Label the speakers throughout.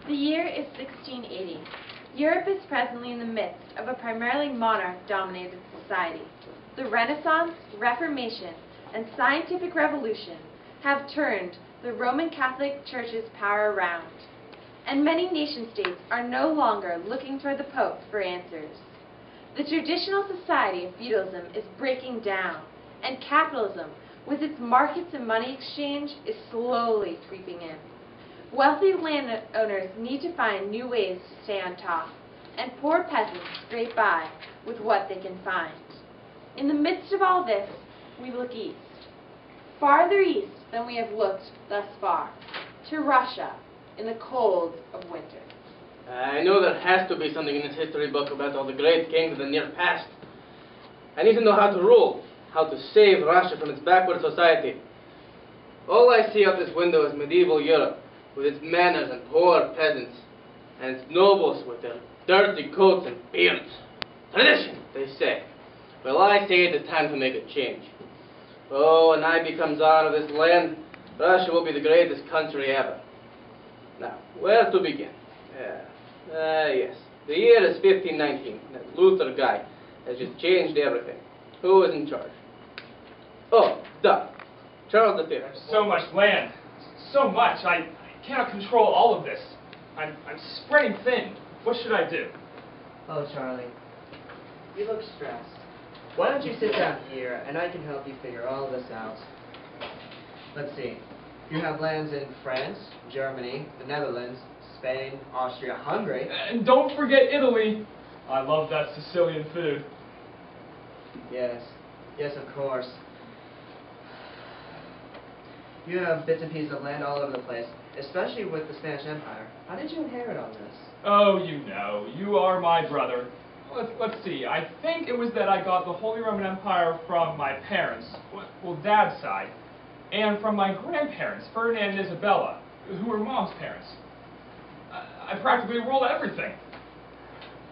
Speaker 1: The year is 1680. Europe is presently in the midst of a primarily monarch-dominated society. The Renaissance, Reformation, and scientific revolution have turned the Roman Catholic Church's power around, and many nation-states are no longer looking toward the Pope for answers. The traditional society of feudalism is breaking down, and capitalism, with its markets and money exchange, is slowly creeping in. Wealthy landowners need to find new ways to stay on top, and poor peasants scrape by with what they can find. In the midst of all this, we look east, farther east than we have looked thus far, to Russia in the cold of winter.
Speaker 2: I know there has to be something in this history book about all the great kings of the near past. I need to know how to rule, how to save Russia from its backward society. All I see out this window is medieval Europe, with its manners and poor peasants, and its nobles with their dirty coats and beards. Tradition, they say. Well, I say it is time to make a change. Oh, when I become Tsar of this land, Russia will be the greatest country ever. Now, where to begin? Yes. The year is 1519. That Luther guy has just changed everything. Who is in charge? Oh, duh. Charles V.
Speaker 3: There's so much land. So much. I cannot control all of this. I'm spreading thin. What should I do?
Speaker 4: Oh, Charlie. You look stressed. Why don't you sit down here, and I can help you figure all this out. Let's see. You have lands in France, Germany, the Netherlands, Spain, Austria, Hungary.
Speaker 3: And don't forget Italy. I love that Sicilian food.
Speaker 4: Yes. Yes, of course. You have bits and pieces of land all over the place, especially with the Spanish Empire. How did you inherit all this?
Speaker 3: Oh, you know. You are my brother. Let's see. I think it was that I got the Holy Roman Empire from my parents, well, Dad's side, and from my grandparents, Ferdinand and Isabella, who were Mom's parents. I practically ruled everything.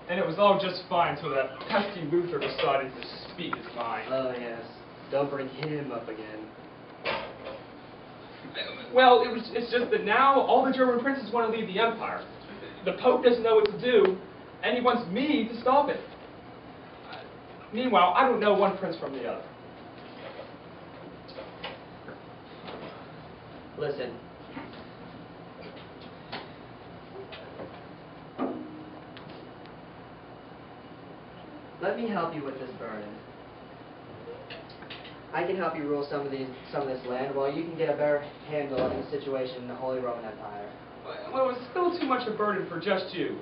Speaker 3: And it was all just fine until that pesky Luther decided to speak his mind.
Speaker 4: Oh, yes. Don't bring him up again.
Speaker 3: Well, it's just that now all the German princes want to leave the empire. The Pope doesn't know what to do, and he wants me to stop it. Meanwhile, I don't know one prince from the other.
Speaker 4: Listen. Let me help you with this burden. I can help you rule some of this land, while you can get a better handle on the situation in the Holy Roman Empire.
Speaker 3: Well, it's still too much a burden for just you.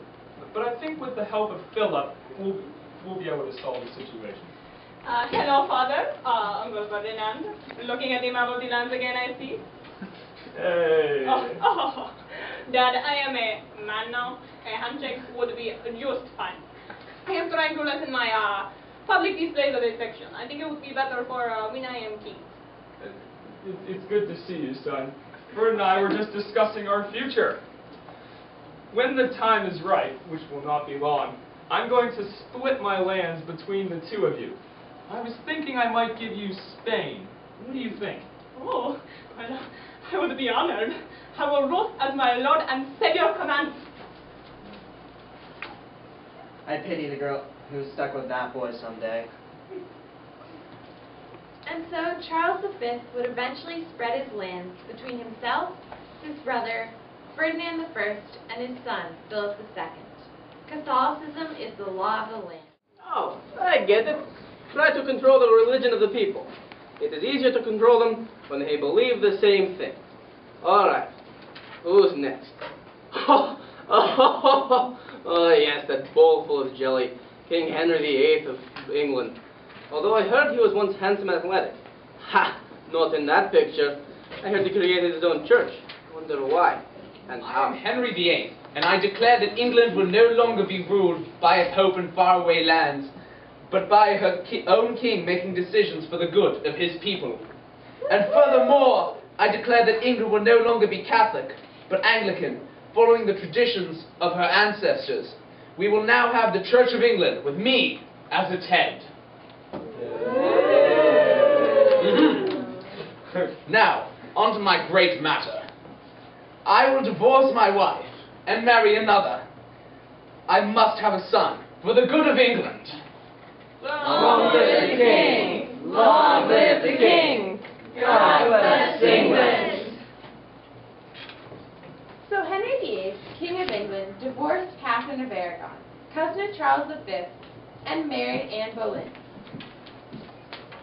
Speaker 3: But I think with the help of Philip, we'll be able to solve the situation.
Speaker 5: Hello, Father. Uncle Ferdinand. Looking at the map of the lands again, I see.
Speaker 3: Hey.
Speaker 5: Dad, I am a man now. A handshake would be just fine. I am trying to lessen my public displays of affection. I think it would be better for when I am king.
Speaker 3: It's good to see you, son. Bert and I were just discussing our future. When the time is right, which will not be long, I'm going to split my lands between the two of you. I was thinking I might give you Spain. What do you think?
Speaker 5: Oh, well, I would be honored. I will rule as my Lord and Savior commands.
Speaker 4: I pity the girl who's stuck with that boy someday.
Speaker 1: And so Charles V would eventually spread his lands between himself, his brother, Ferdinand I, and his son, Philip II. Catholicism is the law of the land.
Speaker 2: Oh, I get it. Try to control the religion of the people. It is easier to control them when they believe the same thing. All right. Who's next? Oh, yes, that bowl full of jelly. King Henry VIII of England. Although I heard he was once handsome and athletic. Ha! Not in that picture. I heard he created his own church. I wonder why. And how.
Speaker 6: I am Henry VIII, and I declare that England will no longer be ruled by a pope in faraway lands, but by her own king making decisions for the good of his people. And furthermore, I declare that England will no longer be Catholic, but Anglican, following the traditions of her ancestors. We will now have the Church of England with me as its head. Now, on to my great matter. I will divorce my wife, and marry another. I must have a son for the good of England.
Speaker 7: Long live the King! Long live the King! God bless England!
Speaker 1: So Henry VIII, King of England, divorced Catherine of Aragon, cousin of Charles V, and married Anne Boleyn.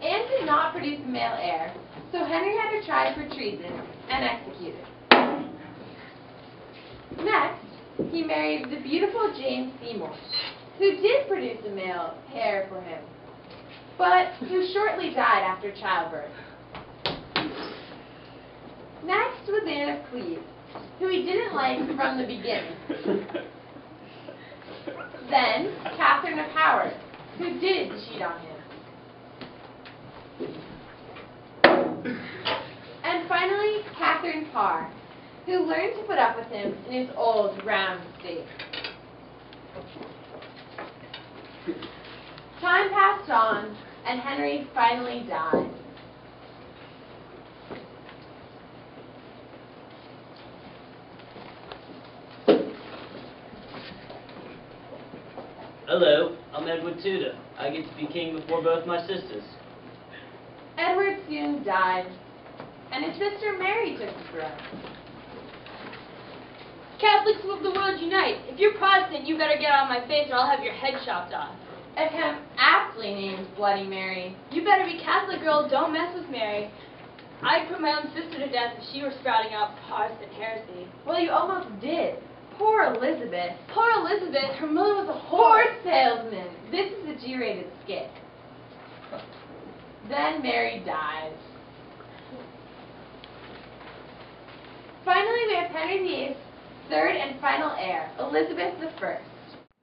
Speaker 1: Anne did not produce a male heir, so Henry had her tried for treason and executed. Next, he married the beautiful Jane Seymour, who did produce a male heir for him, but who shortly died after childbirth. Next was Anne of Cleves, who he didn't like from the beginning. Then, Catherine of Howard, who did cheat on him. And finally, Catherine Parr, who learned to put up with him in his old, round state. Time passed on, and Henry finally died.
Speaker 8: Hello, I'm Edward Tudor. I get to be king before both my sisters.
Speaker 1: Edward soon died, and his sister Mary took the throne.
Speaker 5: Catholics of the world unite. If you're Protestant, you better get out of my face or I'll have your head chopped off.
Speaker 1: Of him aptly named Bloody Mary.
Speaker 5: You better be Catholic, girl. Don't mess with Mary. I'd put my own sister to death if she were sprouting out Protestant heresy.
Speaker 1: Well, you almost did. Poor Elizabeth.
Speaker 5: Poor Elizabeth. Her mother was a
Speaker 1: Horse
Speaker 5: whore.
Speaker 1: salesman. This is a G-rated skit. Then Mary dies. Finally, we have Henry VIII's third and final heir, Elizabeth I.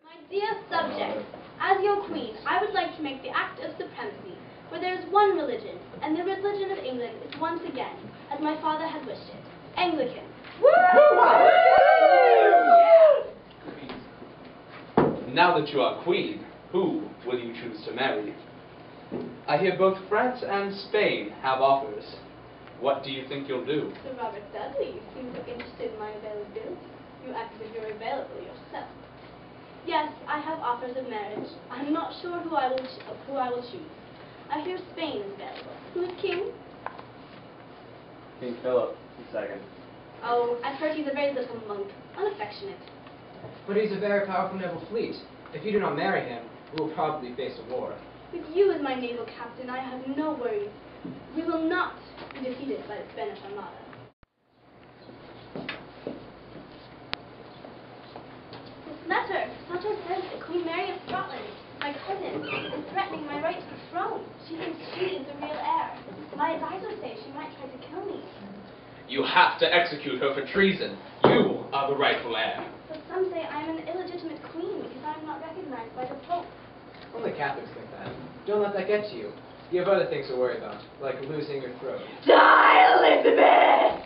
Speaker 9: My dear subjects, as your queen, I would like to make the act of supremacy, where there is one religion, and the religion of England is once again, as my father has wished it, Anglican.
Speaker 6: Now that you are queen, who will you choose to marry? I hear both France and Spain have offers. What do you think you'll do?
Speaker 9: Sir Robert Dudley, you seem so interested in my availability. You act as if you're available yourself. Yes, I have offers of marriage. I'm not sure who I will choose. I hear Spain is available. Who is king?
Speaker 10: King Philip II.
Speaker 9: Oh, I've heard he's a very little monk, unaffectionate.
Speaker 4: But he's a very powerful naval fleet. If you do not marry him, we will probably face a war.
Speaker 9: With you as my naval captain, I have no worries. We will not be defeated by the Spanish Armada. This letter says that Queen Mary of Scotland, my cousin, is threatening my right to the throne. She thinks she is the real heir. My advisors say she might try to kill me.
Speaker 6: You have to execute her for treason. You are the rightful heir.
Speaker 9: But some say I am an illegitimate queen because I am not recognized by the Pope.
Speaker 4: Only Catholics think that. Don't let that get to you. You have other things to worry about, like losing your throat.
Speaker 7: Die, Elizabeth!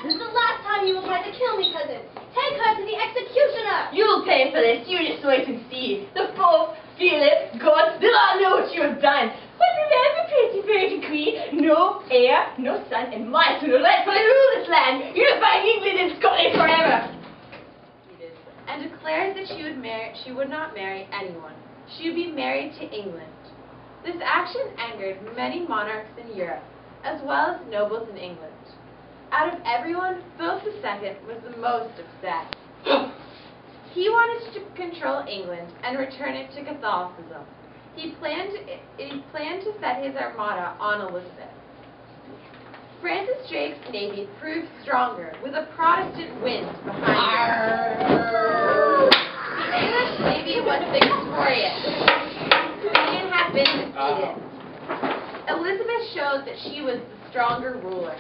Speaker 9: This is the last time you will try to kill me, cousin. Take her to the executioner!
Speaker 7: You'll pay for this. You just wait and see. The Pope, Philip, God, they'll all know what you have done. But remember, pretty virgin queen, no heir, no son, and my son will rightfully rule this land. You'll find England and Scotland forever.
Speaker 1: And declared that she would not marry anyone. She would be married to England. This action angered many monarchs in Europe, as well as nobles in England. Out of everyone, Philip II was the most upset. He wanted to control England and return it to Catholicism. He planned to set his armada on Elizabeth. Francis Drake's navy proved stronger with a Protestant wind behind it. The English navy was victorious. Spain had been defeated. Elizabeth showed that she was the stronger ruler.